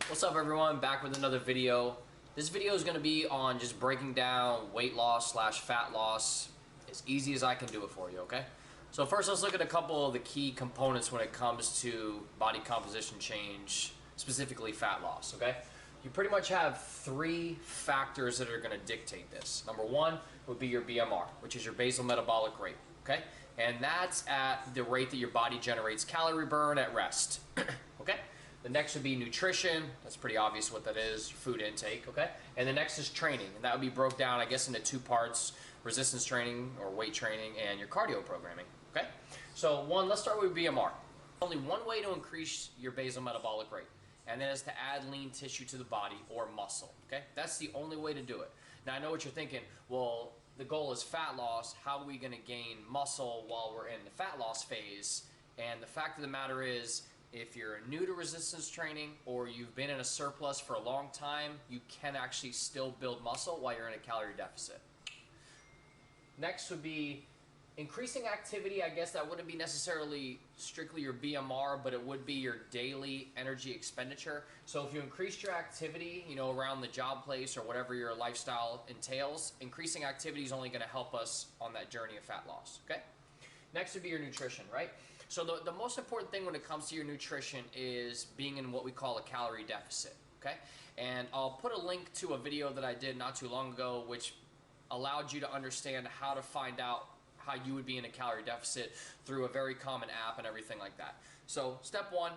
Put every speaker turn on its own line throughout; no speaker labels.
What's up everyone, back with another video. This video is going to be on just breaking down weight loss slash fat loss as easy as I can do it for you, okay? So first let's look at a couple of the key components when it comes to body composition change, specifically fat loss, okay? You pretty much have three factors that are going to dictate this. Number one would be your BMR, which is your basal metabolic rate, okay? And that's at the rate that your body generates calorie burn at rest, okay? The next would be nutrition. That's pretty obvious what that is, food intake, okay? And the next is training, and that would be broke down, I guess, into two parts, resistance training or weight training and your cardio programming, okay? So let's start with BMR. Only one way to increase your basal metabolic rate, and that is to add lean tissue to the body or muscle, okay? That's the only way to do it. Now, I know what you're thinking, well, the goal is fat loss. How are we gonna gain muscle while we're in the fat loss phase? And the fact of the matter is, if you're new to resistance training or you've been in a surplus for a long time, you can actually still build muscle while you're in a calorie deficit. Next would be increasing activity. I guess that wouldn't be necessarily strictly your BMR, but it would be your daily energy expenditure. So if you increased your activity, around the job place or whatever your lifestyle entails, increasing activity is only going to help us on that journey of fat loss, okay? Next would be your nutrition, right? So the most important thing when it comes to your nutrition is being in what we call a calorie deficit, okay? And I'll put a link to a video that I did not too long ago which allowed you to understand how to find out how you would be in a calorie deficit through a very common app and everything like that. So step one,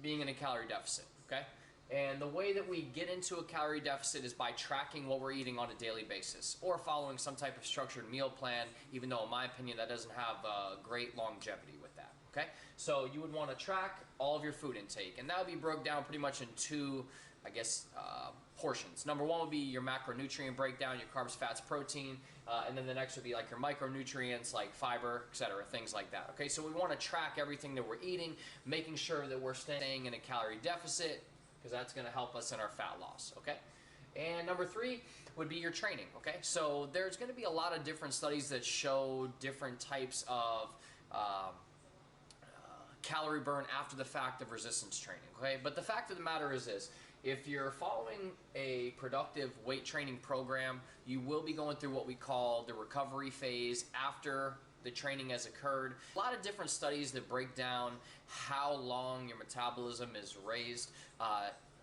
being in a calorie deficit, okay? And the way that we get into a calorie deficit is by tracking what we're eating on a daily basis or following some type of structured meal plan, even though in my opinion that doesn't have great longevity with that, okay? So you would want to track all of your food intake, and that would be broke down pretty much in two, I guess, portions. Number one would be your macronutrient breakdown, your carbs, fats, protein, and then the next would be like your micronutrients like fiber, etc., things like that, okay? So we want to track everything that we're eating, making sure that we're staying in a calorie deficit, because that's going to help us in our fat loss, okay? And number three would be your training, okay? So there's going to be a lot of different studies that show different types of calorie burn after the fact of resistance training, okay? But the fact of the matter is this: if you're following a productive weight training program, you will be going through what we call the recovery phase after the training has occurred. A lot of different studies that break down how long your metabolism is raised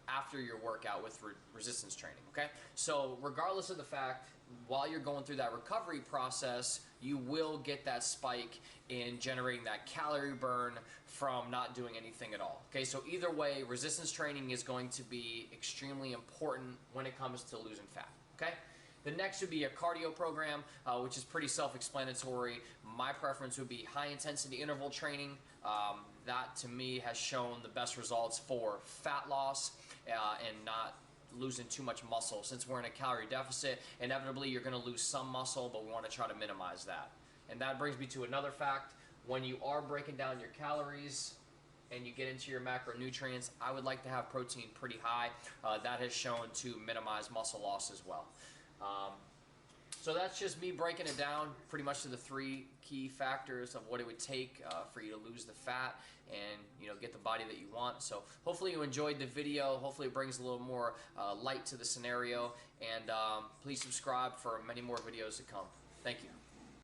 after your workout with resistance training, okay? So regardless of the fact, while you're going through that recovery process, you will get that spike in generating that calorie burn from not doing anything at all, okay? So either way, resistance training is going to be extremely important when it comes to losing fat, okay? The next would be a cardio program, which is pretty self-explanatory. My preference would be high-intensity interval training. That, to me, has shown the best results for fat loss and not losing too much muscle. Since we're in a calorie deficit, inevitably you're going to lose some muscle, but we want to try to minimize that. And that brings me to another fact. When you are breaking down your calories and you get into your macronutrients, I would like to have protein pretty high. That has shown to minimize muscle loss as well. So that's just me breaking it down pretty much to the three key factors of what it would take for you to lose the fat and get the body that you want. So hopefully you enjoyed the video. Hopefully it brings a little more light to the scenario, and please subscribe for many more videos to come. Thank you.